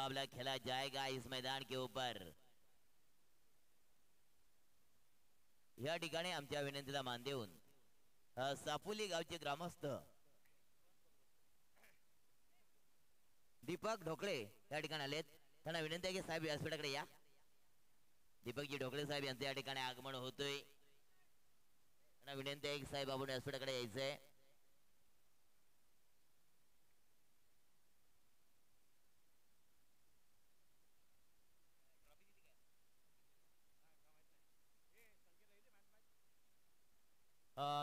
मुकाबला खेला जाएगा इस मैदान के ऊपर। या ठिकाणी आमच्या विनंतीला मान देऊन सापुली गावचे ग्रामस्थ दीपक ढोकळे या ठिकाणी आलेत। त्यांना विनंती आहे की साहेब व्यासपीठाकडे या। दीपकजी ढोकळे साहेब यांचे या ठिकाणी आगमन होतोय। त्यांना विनंती आहे की साहेब आपण व्यासपीठाकडे यायचंय।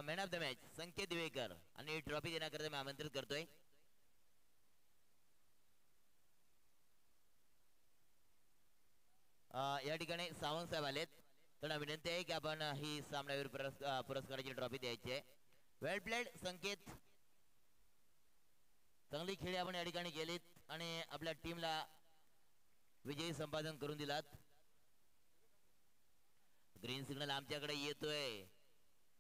मॅन ऑफ द मॅच संकेत दिवेकर आणि ट्रॉफी देण्याकरता मी आमंत्रित करतोय। या ठिकाणी सावंत साहेब आलेत। त्यांना विनंती आहे की आपण ही सामनावीर पुरस्काराची ट्रॉफी द्यायची आहे। वेल प्लेड संकेत, चांगली खेळी आपण या ठिकाणी केलीत आणि आपल्या टीमला विजयी संपादन करून दिलात। ग्रीन सिग्नल आमच्याकडे येतोय।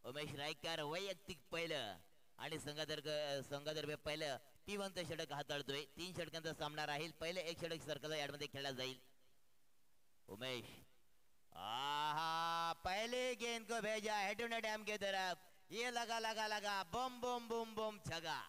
उमेश रायकर वैयक्तिक पहिलं आणि संघातर्फे पहिलं T1 षटक हाताळतोय। 3 षटकांचा सामना राहील। पहिले 1 षटक सर्कल यार्डमध्ये खेळला जाईल। उमेश आहा पहले गेंद को भेजा हेड टू नेट डैम की तरफ, ये लगा लगा लगा बम बम बम बम छगा।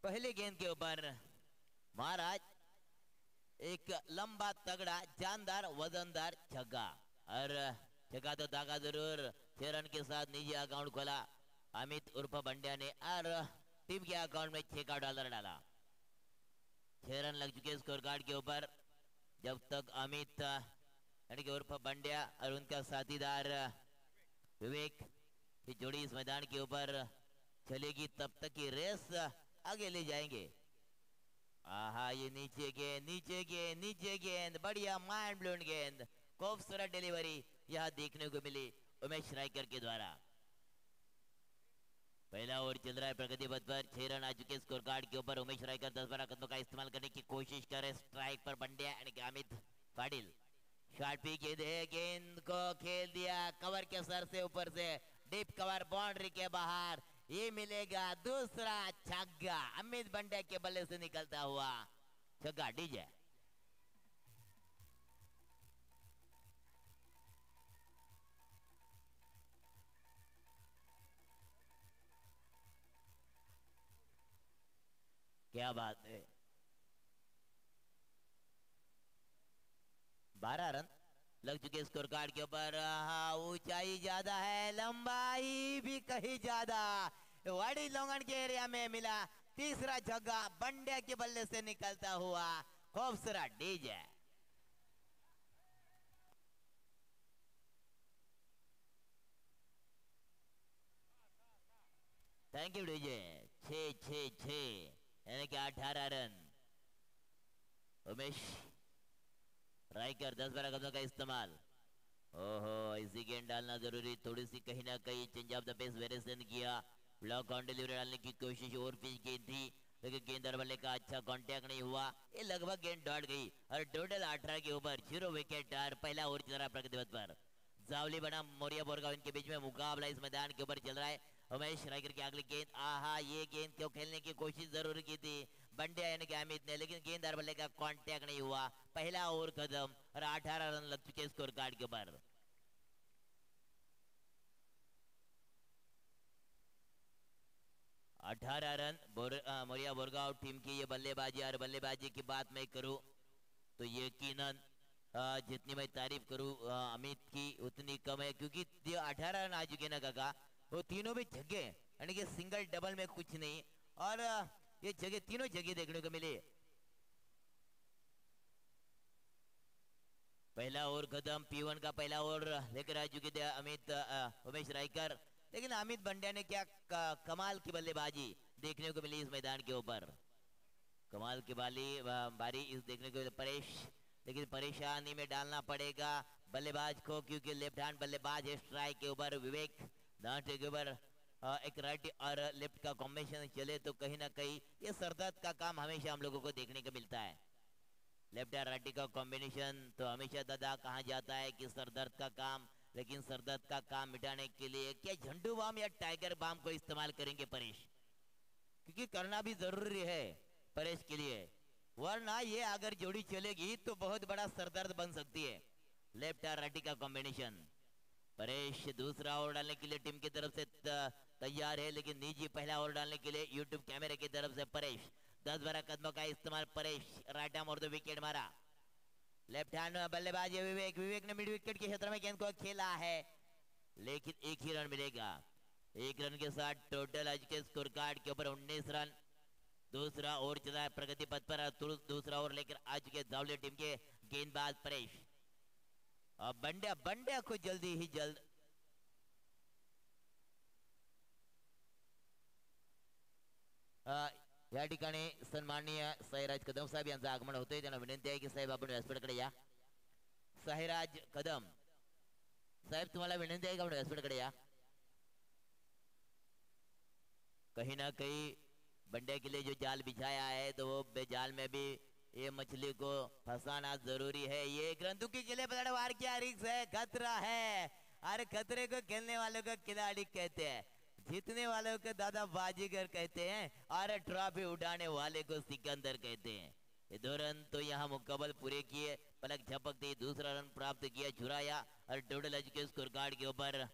पहले गेंद के ऊपर महाराज एक लंबा तगड़ा जानदार वजनदार छक्का, और छक्का तो दागा जरूर। 6 रन के साथ निजी अकाउंट खोला अमित उर्फ बंड्या ने और टीम के अकाउंट में 6 का डॉलर डाला। 6 रन लग चुके स्कोर कार्ड के ऊपर। जब तक अमित यानी कि उर्फ बंड्या और उनका साथीदार विवेक की जोड़ी इस मैदान के ऊपर चलेगी तब तक की रेस आगे ले जाएंगे। आहा ये नीचे गेंद नीचे गेंद नीचे गेंद, बढ़िया माइंड ब्लोइंग गेंद, खूबसूरत डिलीवरी यह देखने को मिली उमेश रायकर के द्वारा। पहला ओवर चल रहा है प्रगति पथ पर। 6 रन आ चुके स्कोर कार्ड के ऊपर। उमेश रायकर 10-12 कदमों का इस्तेमाल करने की कोशिश करे। स्ट्राइक पर बंड्या यानी कि अमित पाटिल शॉट पी के दे, गेंद को खेल दिया कवर के सर से ऊपर से, डीप कवर बाउंड्री के बाहर। ये मिलेगा दूसरा छक्का, अमित बंड्या के बल्ले से निकलता हुआ छक्का। डीजे क्या बात है। 12 रन लग चुके स्कोर कार्ड के ऊपर। ऊंचाई ज्यादा है, लंबाई भी कहीं ज्यादा। वाड़ी लोंगन के एरिया में मिला तीसरा छक्का, बंड्या के बल्ले से निकलता हुआ खूबसूरत। DJ thank you DJ. 6-6-6 यानी कि 18 रन। उमेश रायकर 10-12 कदमों का इस्तेमाल। ओहो इसी गेंद डालना जरूरी, थोड़ी सी कहीं ना कहीं change of the pace variation किया। ब्लॉक ऑन डिलीवरी डालने की कोशिश और पिच गेंद थी, लेकिन गेंदर बल्ले का अच्छा कांटेक्ट नहीं हुआ। ये लगभग गेंद डॉट गई और टोटल 18 के ऊपर 0 विकेट। पहला ओवर चल रहा प्रगति पथ पर। जावली बना मोरिया बोरगांव इनके बीच में मुकाबला इस मैदान के ऊपर चल रहा है। उमेश रायकर की अगली गेंद, आहा ये गेंद क्यों खेलने की कोशिश जरूर की थी बंड्या यानी कि अमित ने, लेकिन गेंददार बल्ले का कांटेक्ट नहीं हुआ। पहला ओवर खत्म और 18 रन लग चुके स्कोर कार्ड के ऊपर। अठारह रन मोरिया बोरगांव टीम की ये बल्लेबाजी। और बल्लेबाजी की बात मैं करूं तो यकीनन जितनी मैं तारीफ करूं अमित की उतनी कम है, क्योंकि 18 रन आ चुके ना काका, वो तीनों भी जगह यानी कि सिंगल डबल में कुछ नहीं, और ये जगह तीनों जगह देखने को मिले। पहला ओवर खत्म। P1 का पहला ओवर लेकर आ चुके थे अमित उमेश रायकर, लेकिन अमित बंड्या ने क्या कमाल की बल्लेबाजी देखने को मिली इस मैदान के ऊपर। कमाल की बारी इस देखने को परेश, लेकिन परेशानी में डालना पड़ेगा बल्लेबाज को, क्योंकि लेफ्ट हैंड बल्लेबाज है। स्ट्राइक के ऊपर विवेक, दांते के ऊपर एक राइट और लेफ्ट का कॉम्बिनेशन चले तो कहीं ना कहीं ये सरदर्द का काम हमेशा हम लोगों को देखने को मिलता है। लेफ्ट और राइट का कॉम्बिनेशन तो हमेशा दादा कहा जाता है कि सरदर्द का काम, लेकिन सरदर्द का काम मिटाने के लिए क्या झंडू बाम या टाइगर बाम को इस्तेमाल करेंगे परेश? क्योंकि करना भी जरूरी है परेश के लिए, वरना ये अगर जोड़ी चलेगी तो बहुत बड़ा सरदर्द बन सकती है। लेफ्ट और राइट का कॉम्बिनेशन, परेश दूसरा ओवर डालने के लिए टीम की तरफ से तैयार है, लेकिन निजी पहला ओवर डालने के लिए यूट्यूब कैमरे की तरफ से परेश 10-12 कदमों का इस्तेमाल, परेश राइट आर्म और 2 विकेट मारा। लेफ्ट हैंड बल्लेबाज विवेक, विवेक ने मिड विकेट के क्षेत्र में गेंद को खेला है, लेकिन एक ही रन मिलेगा। एक रन के साथ टोटल आज के स्कोर कार्ड के ऊपर 19 रन। दूसरा ओवर चला है प्रगति पथ पर, दूसरा ओवर लेकर आ चुके धावले टीम के गेंदबाज परेश। अब बंड्या को जल्दी ही जल्द या ठिकाणी सन्माननीय साईराज कदम साहेब यांचं आगमन होतंय, त्यांना विनंती आहे की साहेब आपण व्यासपीठाकडे या। साईराज कदम साहेब तुम्हाला विनंती आहे का आपण व्यासपीठाकडे या। कहीं ना कहीं बंड्या के लिए जो जाल बिछाया है तो वो जाल में भी ये मछली को फंसाना जरूरी है। ये ग्रंथुकी के लिए पलटवार क्या रिस्क है, खतरा है। अरे खतरे को खेलने वालों को खिलाड़ी कहते हैं, जीतने वालों को दादा बाजीगर कहते हैं, और ट्रॉफी उठाने वाले को सिकंदर कहते हैं। ये 2 रन तो यहाँ मुकम्मल पूरे किए, पलक झपकते ही दूसरा रन प्राप्त किया, चुराया, और टोटल आज के स्कोर कार्ड के ऊपर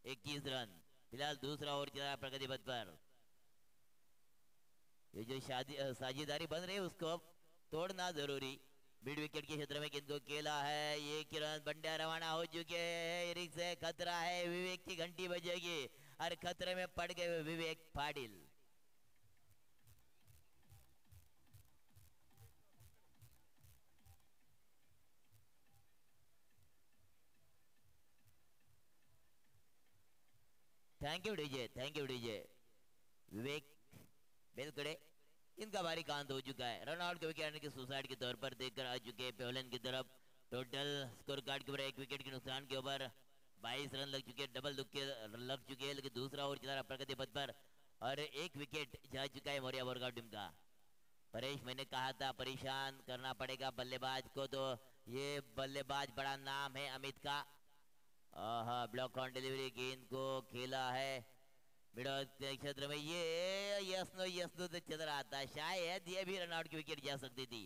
21 रन। फिलहाल दूसरा ओवर चला प्रगति पथ पर। ये जो साझेदारी बन रही है उसको तोड़ना जरूरी। मिड विकेट के क्षेत्र में गेंद को खेला है, ये किरण बंड्या रवाना हो चुके हैं, रिक्स है, खतरा है, विवेक की घंटी बजेगी, और खतरे में पड़ गए Vivek Patil. Thank you DJ, thank you DJ. Vivek Belkade इनका भारी कांत हो चुका है, रन आउट के विकेट की सुसाइड के तौर पर देखकर आ चुके हैं पेवलन की तरफ। टोटल स्कोर कार्ड के ऊपर 1 विकेट के नुकसान के ऊपर 22 रन लग चुके हैं, डबल दुक्के लग चुके हैं, लेकिन दूसरा ओवर चला रहा प्रगति पथ पर, और 1 विकेट जा चुका है मोरिया बोरगांव टीम का। परेश, मैंने कहा था परेशान करना पड़ेगा बल्लेबाज को, तो ये बल्लेबाज बड़ा नाम है अमित का। ब्लॉक ऑन डिलीवरी गेंद को खेला है मिडल क्षेत्र में, ये यस नो तो चल रहा था, शायद ये भी रन आउट की विकेट जा सकती थी।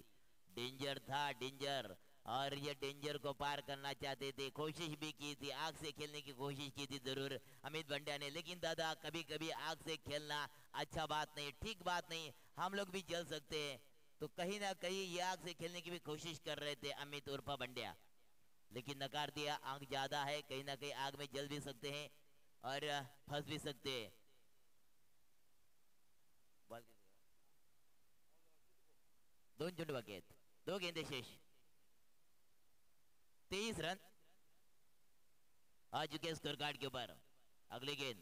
डेंजर था, डेंजर, और ये डेंजर को पार करना चाहते थे, कोशिश भी की थी, आग से खेलने की कोशिश की थी जरूर अमित बंड्या ने, लेकिन दादा कभी कभी आग से खेलना अच्छा बात नहीं, ठीक बात नहीं, हम लोग भी जल सकते हैं। तो कहीं ना कहीं ये आग से खेलने की भी कोशिश कर रहे थे अमित उर्फा बंड्या, लेकिन नकार दिया। आग ज्यादा है, कहीं ना कहीं आग में जल भी सकते हैं और फंस भी सकते हैं। दोन चेंडू बाकी आहेत, 2 गेंदे शेष, 23 रन आ चुके स्कोर कार्ड के ऊपर। अगली गेंद,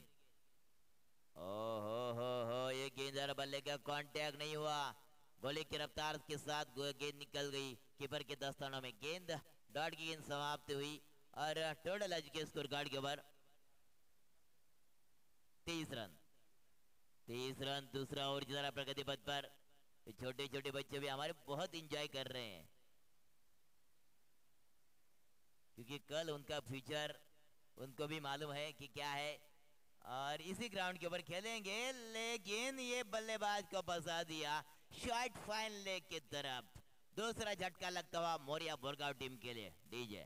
हो ये गेंद जरा बल्ले का कांटेक्ट नहीं हुआ, गोली की रफ्तार के साथ गेंद निकल गई कीपर के दस्तानों में। गेंद डॉट की गेंद समाप्त हुई, और टोटल आज के स्कोर कार्ड के ऊपर 23 रन। 23 रन दूसरा ओवर चला प्रगति पथ पर। छोटे छोटे बच्चे भी हमारे बहुत इंजॉय कर रहे हैं, क्योंकि कल उनका फ्यूचर उनको भी मालूम है कि क्या है, और इसी ग्राउंड के ऊपर खेलेंगे। लेकिन ये बल्लेबाज को फंसा दिया शॉर्ट फाइन लेग की तरफ। दूसरा झटका लगता हुआ मोरिया बोरगांव टीम के लिए। DJ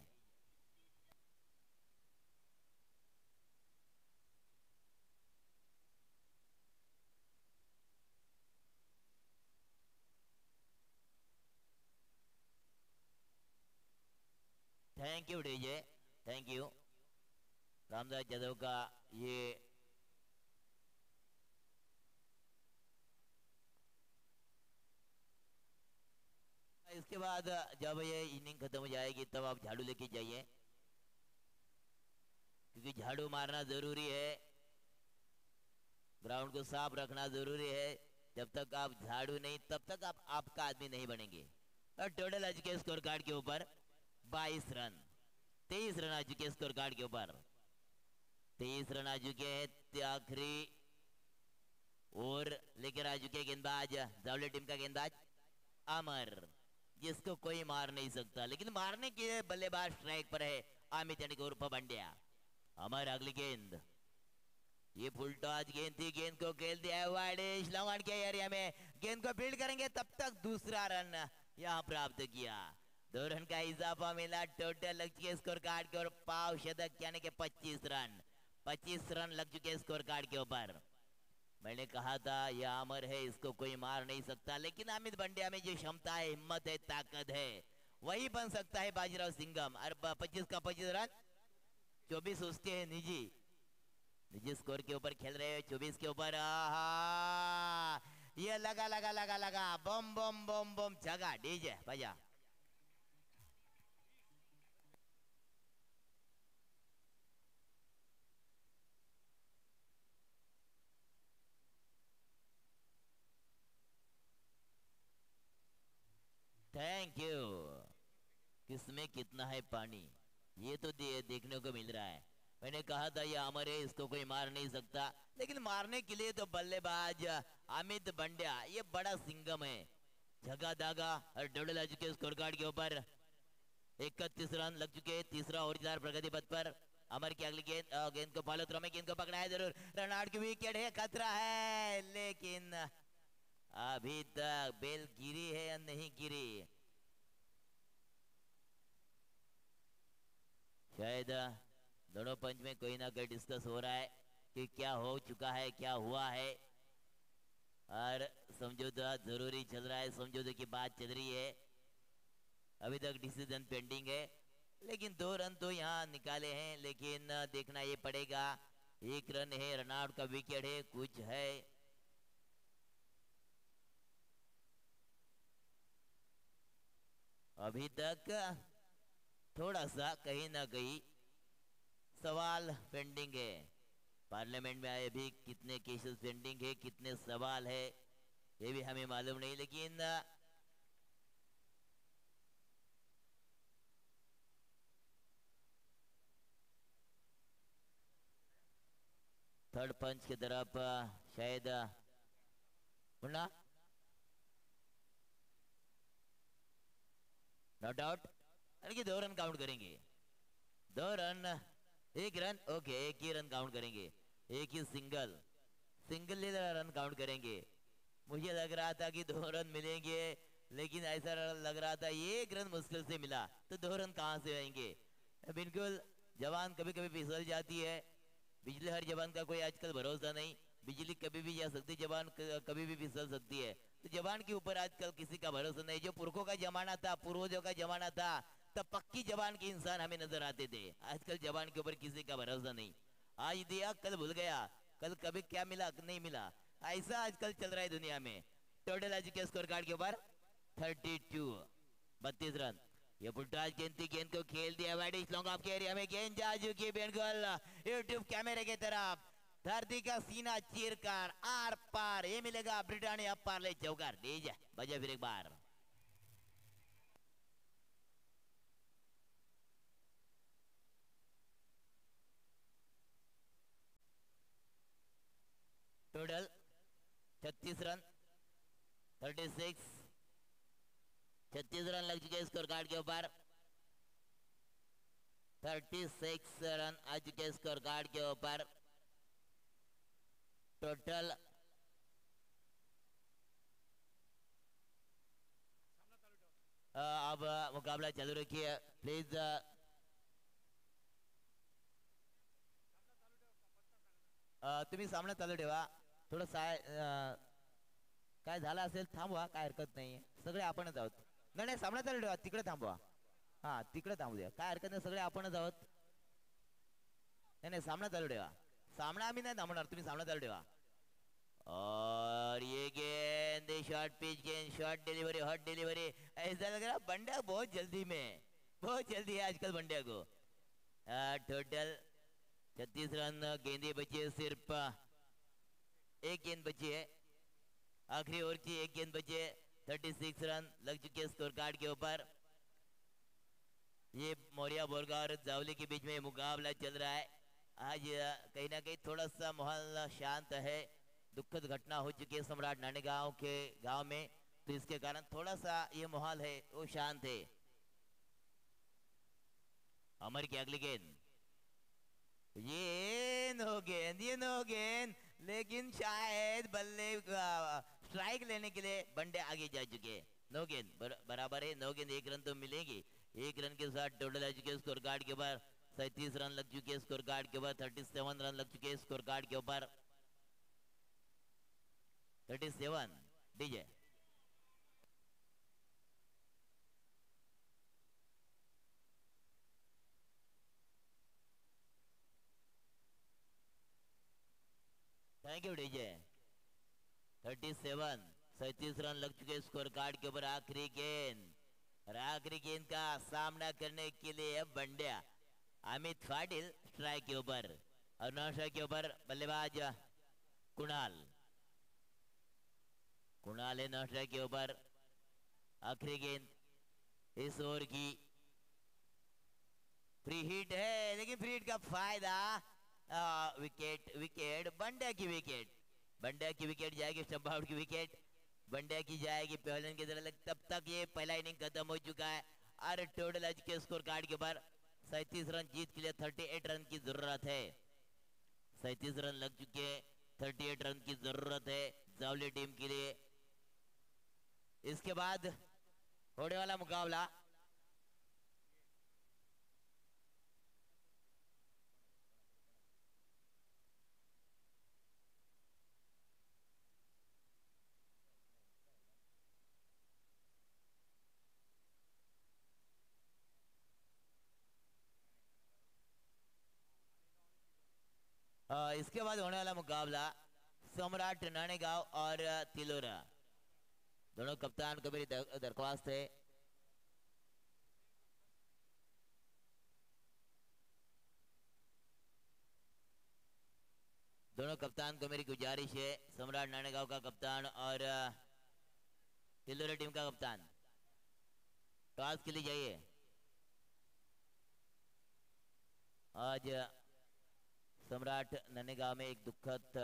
thank you, DJ thank you. Ramdas Yadav का ये इसके बाद जब ये इनिंग खत्म हो जाएगी तब आप झाड़ू लेके जाइए, क्योंकि झाड़ू मारना जरूरी है, ग्राउंड को साफ रखना जरूरी है। जब तक आप झाड़ू नहीं, तब तक आप आपका आदमी नहीं बनेंगे। और टोटल आज के स्कोर कार्ड के ऊपर 22 रन, 23 रन आज के स्कोर कार्ड के ऊपर। 23 रन आ चुके हैं। आखिरी और लेकर आ चुके गेंदबाज जावली टीम का गेंदबाज अमर, जिसको कोई मार नहीं सकता, लेकिन मारने के लिए बल्लेबाज स्ट्राइक पर है अमित यानी उर्फ बंड्या। अमर अगली गेंद, ये फुल टॉस गेंद थी, गेंद को खेल दिया वाइड लॉन्ग के एरिया में, गेंद को फील्ड करेंगे तब तक दूसरा रन यहां प्राप्त किया। 2 रन का इजाफा मिला टोटल लग चुके स्कोर कार्ड के, और पाव शतक यानी कि 25 रन लग चुके स्कोर कार्ड के ऊपर। मैंने कहा था यह अमर है, इसको कोई मार नहीं सकता, लेकिन अमित बंड्या में जो क्षमता है, हिम्मत है, ताकत है, वही बन सकता है बाजीराव सिंघम। और 25 का 25 रन, 24 उसके निजी स्कोर के ऊपर खेल रहे हैं, 24 के ऊपर। ये लगा बम बम बम बम जगा डीजे बजा। Thank you. किसमें कितना है पानी, ये तो देखने को मिल रहा है। मैंने कहा था ये अमर है, इसको कोई मार नहीं सकता, लेकिन मारने के लिए तो बल्लेबाज अमित बंड्या ये बड़ा सिंगम है। जगह दागा और डोडल के स्कोर कार्ड के ऊपर 31 रन लग चुके हैं, तीसरा ओवर प्रगति पथ पर। अमर की अगली गेंद को फॉलो थ्रो में गेंद को पकड़ा है जरूर, रन आउट की विकेट है, खतरा है, लेकिन अभी तक बेल गिरी है या नहीं गिरी, शायद दोनों पंच में कोई ना कोई डिस्कस हो रहा है कि क्या हो चुका है, क्या हुआ है, और समझौता जरूरी चल रहा है, समझौते की बात चल रही है। अभी तक डिसीजन पेंडिंग है, लेकिन 2 रन तो यहाँ निकाले हैं, लेकिन देखना ये पड़ेगा। 1 रन है, रन आउट का विकेट है, कुछ है। अभी तक थोड़ा सा कहीं ना कहीं सवाल पेंडिंग है। पार्लियामेंट में आए भी कितने केसेस पेंडिंग है, कितने सवाल है, ये भी हमें मालूम नहीं, लेकिन थर्ड पंच की तरफ शायद मुन्ना नॉट आउट, यानी कि 2 रन काउंट करेंगे। 2 रन, 1 रन, ओके, 1 ही रन काउंट करेंगे, 1 ही सिंगल रन काउंट करेंगे। मुझे लग रहा था कि 2 रन मिलेंगे, लेकिन ऐसा लग रहा था 1 रन मुश्किल से मिला, तो 2 रन कहां से आएंगे। बिल्कुल, जवान कभी कभी फिसल जाती है, बिजली हर जवान का कोई आजकल भरोसा नहीं, बिजली कभी भी जा सकती, जवान कभी भी फिसल सकती है, तो जवान के ऊपर आजकल किसी का भरोसा नहीं। जो पुरखों का जमाना था, पूर्वजों का जमाना था, तब पक्की जवान के इंसान हमें नजर आते थे, आजकल जवान के ऊपर किसी का भरोसा नहीं। आज दिया कल भूल गया, कल कभी क्या मिला नहीं मिला, ऐसा आजकल चल रहा है दुनिया में। टोटल आज के स्कोर कार्ड के ऊपर 32 रन। ये फुटबॉल गेंद थी, गेंद को खेल दिया वाइड लॉन्ग ऑफ के एरिया में, गेंद जा चुकी है बिल्कुल यूट्यूब कैमरे की तरफ, धरती का सीना चीरकर आर पार, ये मिलेगा ब्रिटानिया पार्ले चौकार डीजे बजे फिर एक बार। टोटल 36 रन, 36 रन लग चुके स्कोर कार्ड के ऊपर, 36 रन आ चुके स्कोर कार्ड के ऊपर। टोटल अब मुकाबला चालू रखिए प्लीज। तुम्ही सामना चालू ठेवा, थोडं काय झालं असेल थांबवा, काय हरकत नाही, सगळे आपणच आहोत। नाही नाही, सामना चालू ठेवा, तिकडे थांबवा, हा तिकडे थांबू द्या, काय हरकत नाही, सगळे आपणच आहोत। नाही नहीं, सामना चालू ठेवा, सामना आम्ही नाही थांबणार, तुम्ही सामना चालू ठेवा। और ये गेंद शॉर्ट पिच गेंद, शॉर्ट डिलीवरी, हॉट डिलीवरी, ऐसा लग रहा बंड्या बहुत जल्दी में, बहुत जल्दी है आजकल बंड्या को। टोटल 36 रन, गेंदे बची है सिर्फ 1 गेंद बची है, आखिरी ओवर की 1 गेंद बची है। 36 रन लग चुके स्कोर कार्ड के ऊपर। ये मौर्या बोरगा और जावली के बीच में मुकाबला चल रहा है। आज कहीं ना कहीं थोड़ा सा माहौल शांत है। दुखद घटना हो चुकी है सम्राट नानेगांव के गांव में, तो इसके कारण थोड़ा सा ये माहौल है वो शांत है। अमर की अगली गेंद, ये नो गेंद, लेकिन शायद बल्ले स्ट्राइक लेने के लिए बंडे आगे जा चुके हैं। नो गेंद बराबर है, नो गेंद, एक रन तो मिलेंगे। एक रन के साथ टोटल आ चुके स्कोर कार्ड के ऊपर 37 रन लग चुके हैं स्कोर कार्ड के ऊपर, 37 रन लग चुके हैं स्कोर कार्ड के ऊपर 37 DJ. Thank you DJ. 37 run लग चुके स्कोर कार्ड के ऊपर। आखिरी गेंद, और आखिरी गेंद का सामना करने के लिए बंड्या अमित पाटिल स्ट्राइक के ऊपर, और नॉन स्ट्राइक के ऊपर बल्लेबाज कुणाल। कुणाल है नॉन स्ट्राइक के ऊपर। आखिरी गेंद इस ओवर की फ्री हिट है, लेकिन फ्री हिट का फायदा विकेट, विकेट बंड्या की विकेट, बंड्या की विकेट जाएगी, स्टंप आउट की विकेट बंड्या की जाएगी पहले की तरह। तब तक ये पहला इनिंग खत्म हो चुका है, और टोटल आज के स्कोर कार्ड के ऊपर 37 रन, जीत के लिए 38 रन की जरूरत है। 37 रन लग चुके हैं, 38 रन की जरूरत है जावली टीम के लिए। इसके बाद होने वाला मुकाबला इसके बाद होने वाला मुकाबला सम्राट नानेगांव और तिलोरा। दोनों कप्तान को मेरी दरख्वास्त है दोनों कप्तान को मेरी गुजारिश है, सम्राट नानेगांव का कप्तान और तिलोरा टीम का कप्तान, टॉस के लिए जाइए। आज सम्राट नानेगांव में एक दुखद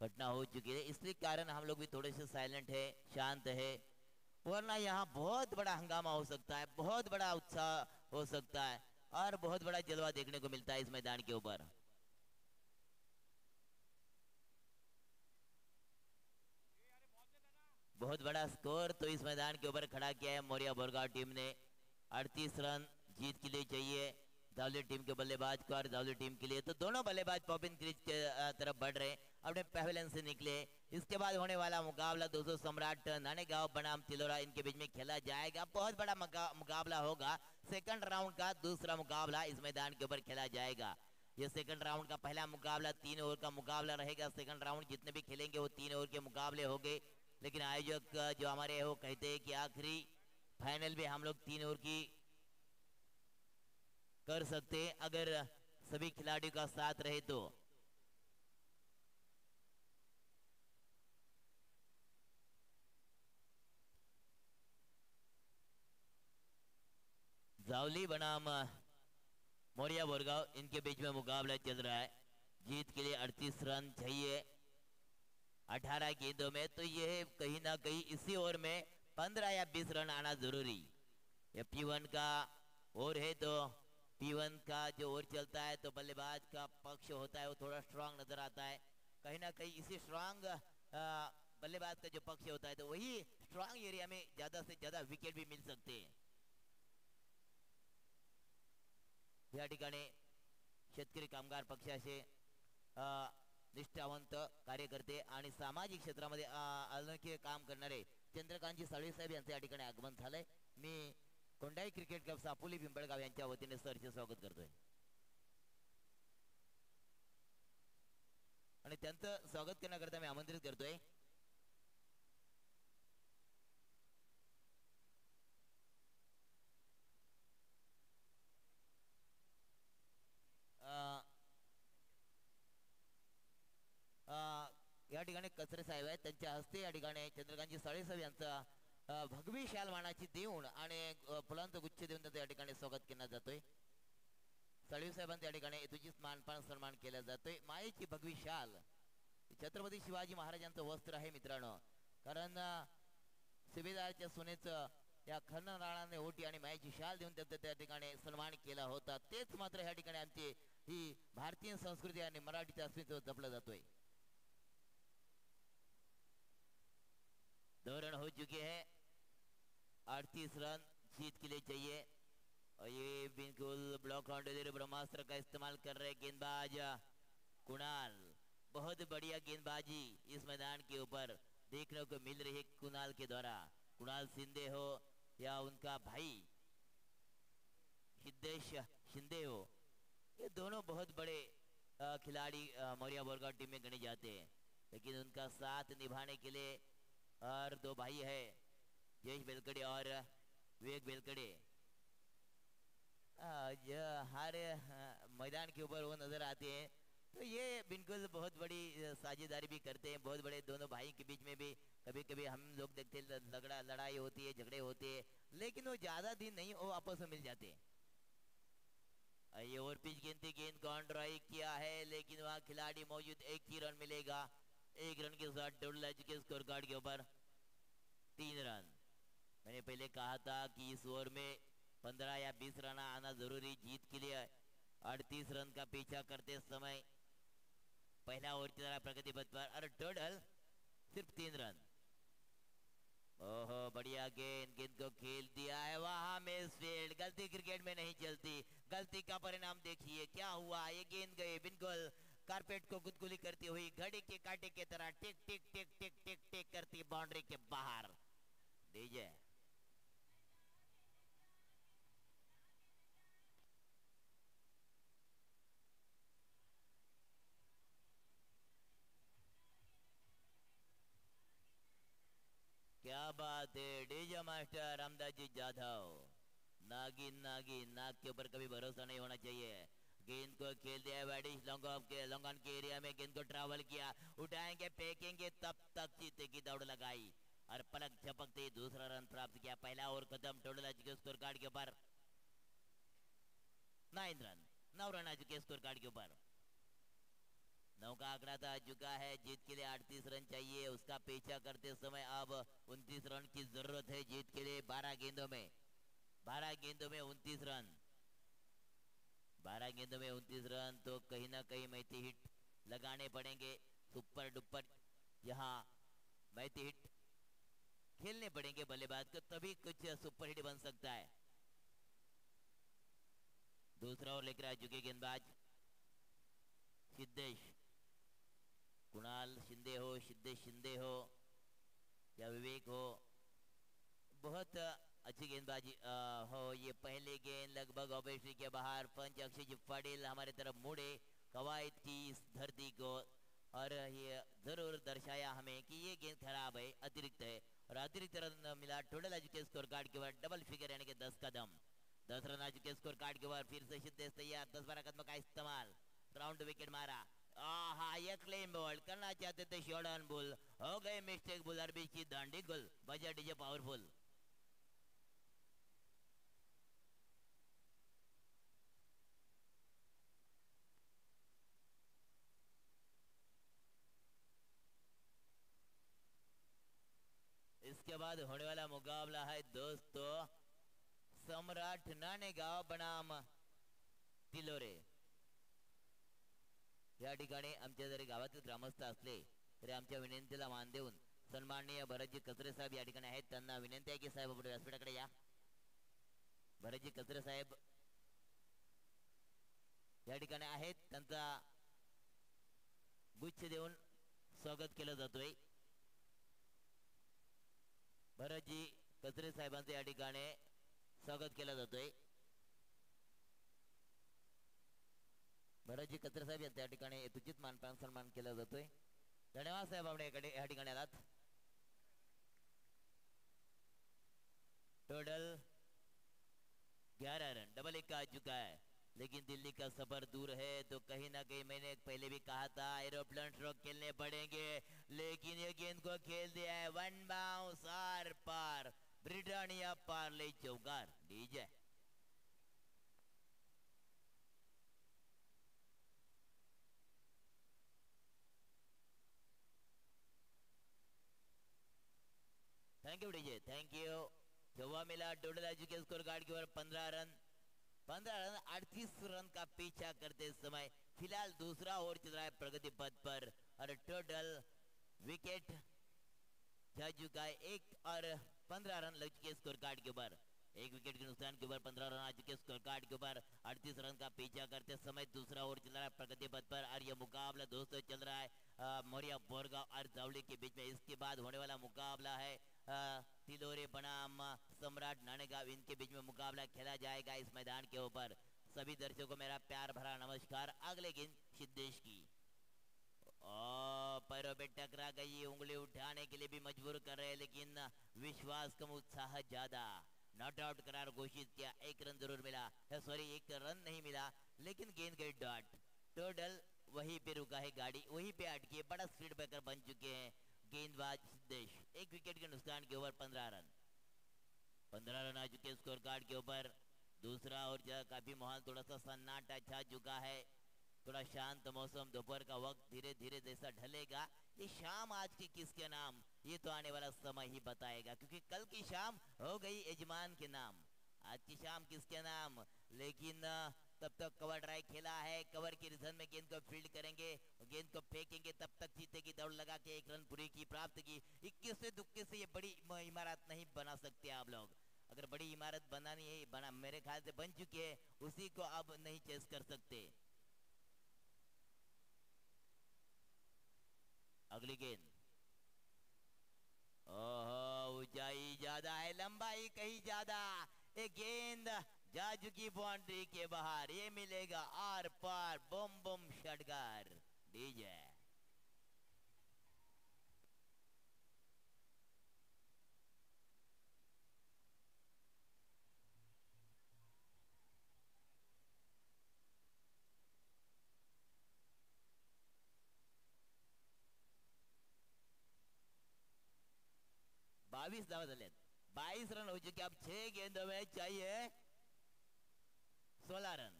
घटना हो चुकी है, इसलिए कारण हम लोग भी थोड़े से साइलेंट है, शांत है, वरना यहाँ बहुत बड़ा हंगामा हो सकता है, बहुत बड़ा उत्साह हो सकता है, और बहुत बड़ा जलवा देखने को मिलता है इस मैदान के ऊपर। बहुत बड़ा स्कोर तो इस मैदान के ऊपर खड़ा किया है मोरिया बोरगांव टीम ने। 38 रन जीत के लिए चाहिए जावली टीम के बल्लेबाज को, और जावली टीम के लिए तो दोनों बल्लेबाज पॉपिन क्रीज के तरफ बढ़ रहे हैं, अपने पवेलियन से निकले। इसके बाद होने वाला मुकाबला दोस्तों सम्राट नानेगांव बनाम तिलोरा, इनके बीच में खेला जाएगा। बहुत बड़ा मुकाबला होगा, सेकंड राउंड का दूसरा मुकाबला इस मैदान के ऊपर खेला जाएगा। ये सेकंड राउंड का पहला मुकाबला 3 ओवर का मुकाबला रहेगा। सेकंड राउंड जितने भी खेलेंगे वो 3 ओवर के मुकाबले होंगे, लेकिन आयोजक जो हमारे हैं वो कहते हैं कि आखिरी फाइनल में हम लोग 3 ओवर की कर सकते हैं अगर सभी खिलाड़ियों का साथ रहे तो। जावली बनाम मोरिया बोरगांव, इनके बीच में मुकाबला चल रहा है। जीत के लिए 38 रन चाहिए 18 गेंदों में, तो ये कहीं ना कहीं इसी ओवर में 15 या 20 रन आना जरूरी। ये P1 का ओवर है, तो P1 का जो ओवर चलता है तो बल्लेबाज का पक्ष होता है वो थोड़ा स्ट्रांग नजर आता है। कहीं ना कहीं इसी स्ट्रांग बल्लेबाज का जो पक्ष होता है तो वही स्ट्रांग एरिया में ज्यादा से ज्यादा विकेट भी मिल सकते हैं। या ठिकाणी शेतकरी कामगार पक्षाचे निष्ठावंत कार्यकर्ते आणि सामाजिक क्षेत्रामध्ये अनोखे काम करणारे चंद्रकांतजी साळवे साहेब यांचे या ठिकाणी आगमन झालंय। मी कोंडाई क्रिकेट क्लब सापोली पिंपळगाव यांच्या वतीने सरचे स्वागत करतोय, आणि त्यांचं स्वागत करण्याकरता मी आमंत्रित करतोय या ठिकाणी कचरे साहेब आहेत, त्यांच्या हस्ते या ठिकाणी चंद्रकांतजी साळे साहेब यांचा भगवी शाल मानाची देऊन आणि फुलांचा गुच्छ देऊन त्यांचं या ठिकाणी स्वागत केलं जातोय। सळीव साहेबांचं या ठिकाणी यथोचित मानपान सन्मान केला जातोय. मायेची भगवी शाल छत्रपती शिवाजी महाराजांचं वस्त्र आहे मित्रांनो. कारण सुभेदारच्या सोनेचं या खनराळाने ओटी आणि मायेची शाल देऊन त्याचा त्या ठिकाणी सन्मान केला होता. तेच मात्र ह्या ठिकाणी आमची ही भारतीय संस्कृती आणि मराठीचं अस्तित्व जपलं जातोय. दो रन हो चुके हैं, 38 रन जीत के लिए चाहिए. और ये बिल्कुल ब्लॉक ऑन ब्रह्मास्त्र का इस्तेमाल कर रहे गेंदबाज कुणाल. बहुत बढ़िया गेंदबाजी इस मैदान के ऊपर देखने को मिल रही है कुणाल के द्वारा. कुणाल शिंदे हो या उनका भाई सिद्धेश शिंदे हो, ये दोनों बहुत बड़े खिलाड़ी मौर्या बोरगांव टीम में गणे जाते हैं. लेकिन उनका साथ निभाने के लिए और दो भाई है जयेश बेलकड़े और विवेक बेलकड़े. हर मैदान के ऊपर वो नजर आते हैं. तो ये बिल्कुल बहुत बड़ी साझेदारी भी करते हैं. बहुत बड़े दोनों भाई के बीच में भी कभी कभी हम लोग देखते हैं लड़ाई होती है, झगड़े होते हैं, लेकिन वो ज्यादा दिन नहीं वो आपस में मिल जाते हैं. ये ओवर पिच गेंद को ऑन ड्राइव किया है, लेकिन वहाँ खिलाड़ी मौजूद. एक ही रन मिलेगा. एक रन के साथ टोटल के स्कोर कार्ड के ऊपर 3 रन. मैंने पहले कहा था कि इस ओवर में 15 या 20 रन आना जरूरी जीत के लिए. 38 रन का पीछा करते समय पहला ओवर की तरह प्रगति पथ पर और टोटल सिर्फ 3 रन. ओहो बढ़िया गेंद को खेल दिया है. वहां में फील्ड गलती क्रिकेट में नहीं चलती. गलती का परिणाम देखिए क्या हुआ. ये गेंद गई बिल्कुल कारपेट को गुदगुली करती हुई घड़ी के कांटे की तरह टिक टिक टिक टिक टिक टिक करती बाउंड्री के बाहर. डीजे क्या बात है. DJ master Ramdas ji Jadhav. नागिन नागिन नाग के ऊपर कभी भरोसा नहीं होना चाहिए. गेंद को खेल दिया बैटिंग लॉन्ग ऑन के एरिया में. गेंद को ट्रैवल किया, उठाएंगे फेंकेंगे तब तक चीते की दौड़ लगाई और पलक झपकते ही दूसरा रन प्राप्त किया. पहला ओवर खत्म. टोटल आ चुके स्कोर कार्ड के ऊपर 9 रन आ चुके स्कोर कार्ड के ऊपर. 9 का आंकड़ा था चुका है. जीत के लिए 38 रन चाहिए. उसका पीछा करते समय अब 29 रन की जरूरत है जीत के लिए. 12 गेंदों में 29 रन. 12 गेंदों में 29 रन. तो कहीं ना कहीं मैती हिट लगाने पड़ेंगे. सुपर डुपर यहाँ मैती हिट खेलने पड़ेंगे बल्लेबाज को, तभी कुछ सुपर हिट बन सकता है. दूसरा ओवर लेकर आ चुके गेंदबाज सिद्धेश. कुणाल शिंदे हो, सिद्धेश शिंदे हो या विवेक हो, बहुत अच्छी गेंदबाजी हो. ये पहले गेंद लगभग ऑब्वियसली के बाहर. पंच अक्षय पटेल हमारे तरफ मुड़े कवायद की इस धरती को और ये जरूर दर्शाया हमें कि ये गेंद खराब है, अतिरिक्त है. और अतिरिक्त रन मिला. टोटल आज के स्कोर कार्ड के बाद डबल फिगर यानी कि 10 कदम. 10 रन आज के स्कोर कार्ड के बाद फिर से सिद्धेश तैयार. 10-12 कदम का इस्तेमाल. राउंड विकेट मारा. हाँ ये क्लीन बॉल करना चाहते थे. शॉट ऑन बुल हो गए मिस्टेक. बुलर बीच की दांडी गुल बजा डीजे पावरफुल. इसके बाद होने वाला मुकाबला है दोस्तों सम्राट नाणेगाव बनाम तिलोरे. या ठिकाणी आमच्या जरी गावातील ग्रामस्थ असले तरी आमच्या विनंतीला मान देऊन सन्माननीय भरतजी कचरे साहेब या ठिकाणी आहेत. त्यांना विनंती आहे की साहेब आपण व्यासपीठाकडे या. भरतजी कचरे साहेब या ठिकाणी आहेत. त्यांचा गुच्छ देऊन स्वागत केलं जातोय. भरतजी कचरे साहेबांचे या ठिकाणी स्वागत केलं जातोय. भरतजी कचरे साहेब यांच्या ठिकाणी यथोचित मानपान सन्मान केला जातोय. धन्यवाद साहेब आपण या ठिकाणी आलात. Total 11 run. डबल 1 का आ चुका है, लेकिन दिल्ली का सफर दूर है तो कहीं ना कहीं मैंने पहले भी कहा था एरोप्लेन स्ट्रोक खेलने पड़ेंगे, लेकिन ये गेंद को खेल दिया है. वन बाउंस आर पार. ब्रिटानिया पार्ले चौकार. DJ thank you DJ, thank you. चौवा मिला टोटल एज के स्कोर कार्ड के ऊपर 15 रन। 15 रन 38 रन का पीछा करते समय फिलहाल दूसरा ओवर चल रहा है प्रगति पथ पर और टोटल विकेट जा चुका है 1 और 15 रन लग चुके स्कोर कार्ड के ऊपर। एक विकेट के नुकसान के ऊपर 15 रन आ चुके स्कोर कार्ड के ऊपर। 38 रन का पीछा करते समय दूसरा ओवर चल रहा है प्रगति पथ पर और यह मुकाबला दोस्तों चल रहा है मोरिया बोरगांव और जावली के बीच में। इसके बाद होने वाला मुकाबला है तिलोरे बनाम सम्राट नानेगांव, इनके बीच में मुकाबला खेला जाएगा इस मैदान के ऊपर। सभी दर्शकों को मेरा प्यार भरा नमस्कार। अगले गेंद सिद्धेश की पैरों पे टकरा गई, उंगली उठाने के लिए भी मजबूर कर रहे लेकिन विश्वास कम उत्साह ज्यादा। नॉट आउट करार घोषित किया, 1 रन जरूर मिला, सॉरी 1 रन नहीं मिला लेकिन गेंद गई डॉट। टोटल वहीं पे रुका है गाड़ी, वहीं पे अटकी है, बड़ा स्पीड ब्रेकर बन चुके हैं गेंदबाज सिद्धेश। एक विकेट के नुकसान के ओवर 15 रन। 15 रन आ चुके स्कोर कार्ड के ऊपर। दूसरा और काफी माहौल थोड़ा सा सन्नाटा छा चुका है, थोड़ा शांत मौसम। दोपहर का वक्त धीरे धीरे जैसा ढलेगा, ये शाम आज की किसके नाम ये तो आने वाला समय ही बताएगा, क्योंकि कल की शाम हो गई यजमान के नाम, आज की शाम किसके नाम। लेकिन तब तक कवर ड्राइव खेला है, कवर की रिजन में गेंद को फील्ड करेंगे, गेंद को फेंकेंगे, तब तक जीते की दौड़ लगा के 1 रन पूरी की प्राप्त की। 21 से दुक्के से ये बड़ी इमारत नहीं बना सकते आप लोग। अगर बड़ी इमारत बनानी है, बना मेरे ख्याल से बन चुकी है, उसी को अब नहीं चेस कर सकते। अगली गेंद, ओहो ऊंचाई ज्यादा है, लंबाई कहीं ज्यादा, एक गेंद जा चुकी बाउंड्री के बाहर। ये मिलेगा आर पार बम बम षटकार डीजे। बाईस धावा झाले, 22 रन हो चुके, अब 6 गेंदों में चाहिए 16 रन।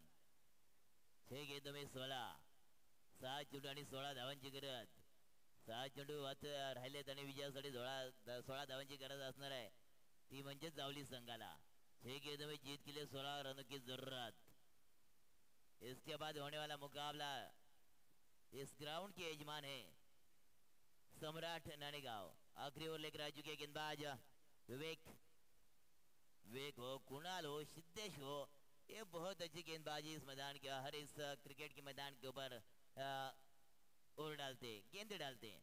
6 गेंदों में 16, 7 चेंडू आणि 16 धावांची गरज। 7 चेंडू राहिले आणि विजयासाठी 16 धावांची गरज असणार आहे, ती म्हणजे जावली संघाला। 6 गेंदों में जीत के लिए 16 रनों की जरूरत। इसके बाद होने वाला मुकाबला, इस ग्राउंड के यजमान है सम्राट नानेगांव। आखिरी ओवर लेकर आ चुके गेंदबाज विवेक, विवेक हो, कुणाल हो, सिद्धेश हो, ये बहुत अच्छी गेंदबाजी इस मैदान के, हर इस क्रिकेट के मैदान के ऊपर ओवर डालते, गेंद डालते हैं।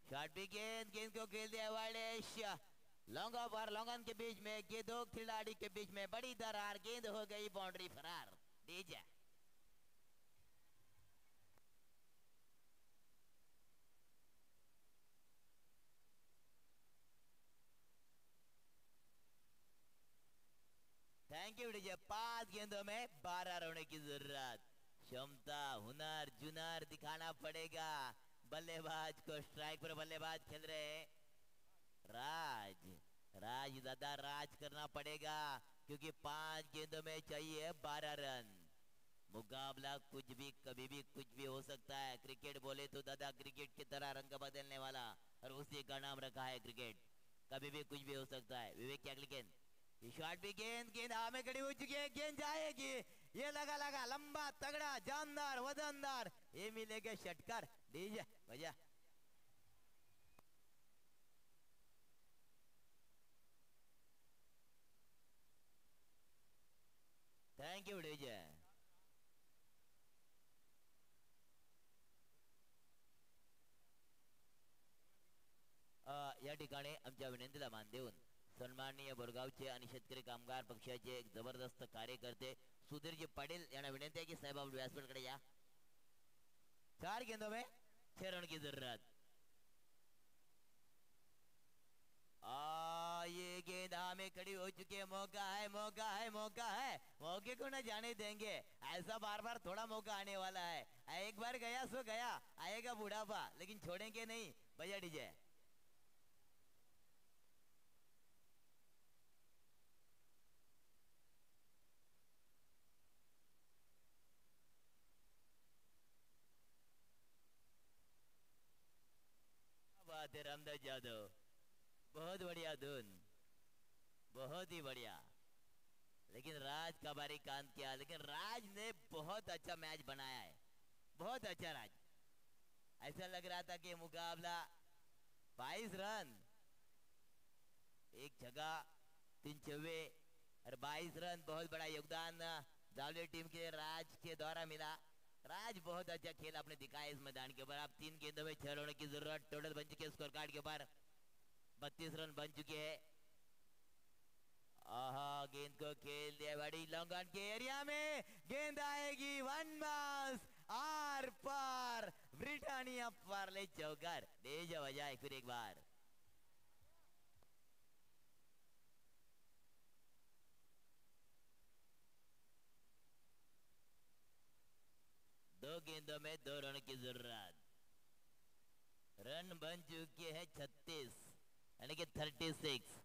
शॉट भी गेंद, गेंद को खेल दिया वाइडेश, लॉन्ग ऑफ और लॉन्ग ऑन के बीच में, ये दो खिलाड़ी के बीच में बड़ी दरार, गेंद हो गई बाउंड्री फरार। DJ thank you DJ. 5 गेंदों में 12 रनों की जरूरत। क्षमता, हुनर, जुनर दिखाना पड़ेगा बल्लेबाज को। स्ट्राइक पर बल्लेबाज खेल रहे हैं राज, राज दादा राज करना पड़ेगा, क्योंकि 5 गेंदों में चाहिए 12 रन। मुकाबला कुछ भी कभी भी कुछ भी हो सकता है। क्रिकेट बोले तो दादा क्रिकेट की तरह रंग बदलने वाला, और उसी का नाम रखा है क्रिकेट। कभी भी कुछ भी हो सकता है। विवेक की अगली गेंद, शॉट भी गेंद, गेंद हवा में खड़ी हो चुकी है, गेंद जाएगी, ये लगा लगा लंबा तगड़ा जानदार वजनदार, ये मिलेगा षटकार। डीजे भैया थैंक यू डीजे। या ठिकाणी आमच्या विनंतीला मान देऊन सन्माननीय बोरगावचे आणि शेतकरी कामगार पक्षाचे एक जबरदस्त कार्यकर्ते सुधीरजी पाटील यांना विनंती है कि साहब आप व्यासपीठ या। 4 गेंदों में 6 रन की जरूरत। ये गेंद हमें खड़ी हो चुकी है, मौका है, मौका है, मौका है, मौके को न जाने देंगे, ऐसा बार बार थोड़ा मौका आने वाला है। एक बार गया सो गया, आएगा बुढ़ापा, लेकिन छोड़ेंगे नहीं भैया डीजे। बात है रामदास यादव, बहुत बढ़िया धुन, बहुत ही बढ़िया। लेकिन राज का बारी कांत किया, लेकिन राज ने बहुत अच्छा मैच बनाया है, बहुत अच्छा राज। ऐसा लग रहा था कि मुकाबला 22 रन, एक छक्का 3 छक्के और 22 रन, बहुत बड़ा योगदान जावली टीम के राज के द्वारा मिला। राज बहुत अच्छा खेल आपने दिखाया इस मैदान के ऊपर। आप 3 गेंदों में 6 रनों की जरूरत, टोटल बन चुके स्कोर कार्ड के ऊपर 32 रन बन चुके हैं। आहा, गेंद को खेल दिया बड़ी लॉन्ग ऑन के एरिया में, गेंद आएगी 1 मास आर पार, ब्रिटानिया पार्ले चौकर, डेजा बजाए फिर एक बार। दो गेंदों में 2 रन की जरूरत, रन बन चुके हैं 36 यानी कि 36।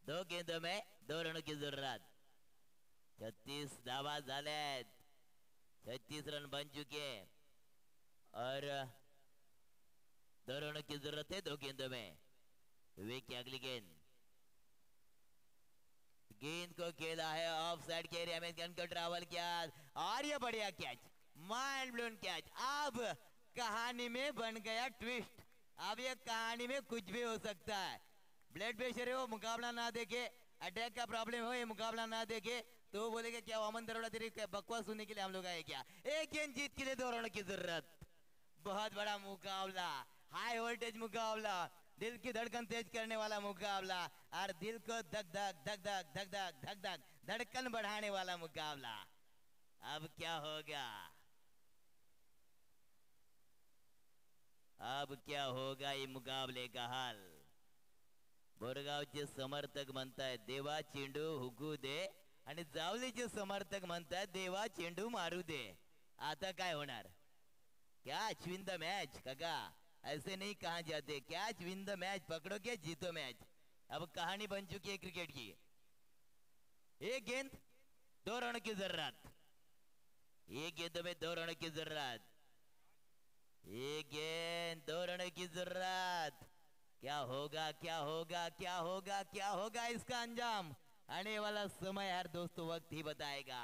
2 गेंदों में 2 रनों की जरूरत, 36 धावा झालेत, 36 रन बन चुके और 2 रनों की जरूरत है 2 गेंदों में। वे की अगली गेंद, गेंद को खेला है ऑफ साइड के एरिया में, गेंद को ट्रैवल किया और ये बढ़िया कैच, माइंड ब्लोन कैच। अब कहानी में बन गया ट्विस्ट, अब ये कहानी में कुछ भी हो सकता है। ब्लड प्रेशर हो, मुकाबला ना देखे, अटैक का प्रॉब्लम हो, ये मुकाबला ना देखे तो बोलेगा क्या अमन दरोड़ा तेरी बकवास सुनने के लिए हम लोग आए क्या। एक गेंद जीत के लिए 2 रनों की जरूरत, बहुत बड़ा मुकाबला, हाई वोल्टेज मुकाबला, दिल की धड़कन तेज करने वाला मुकाबला और दिल को धक धक धक धक धक धक धक धक धड़कन बढ़ाने वाला मुकाबला। अब क्या होगा, अब क्या होगा ये मुकाबले का हाल। बोरगावचे समर्थक म्हणताय देवा चेंडू हुकू दे आणि जावलीचे समर्थक म्हणताय देवा चेंडू मारू दे। आता काय होणार, कैच विन द मैच काका, ऐसे नहीं कहा जाते, कैच विन द मैच, पकड़ो के जीतो मैच। अब कहानी बन चुकी है क्रिकेट की, एक गेंद 2 रनों की जरूरत, एक गेंद में 2 रनों की जरूरत, एक गेंद 2 रनों की जरूरत। क्या होगा क्या होगा क्या होगा क्या होगा इसका अंजाम, आने वाला समय हर दोस्तों वक्त ही बताएगा।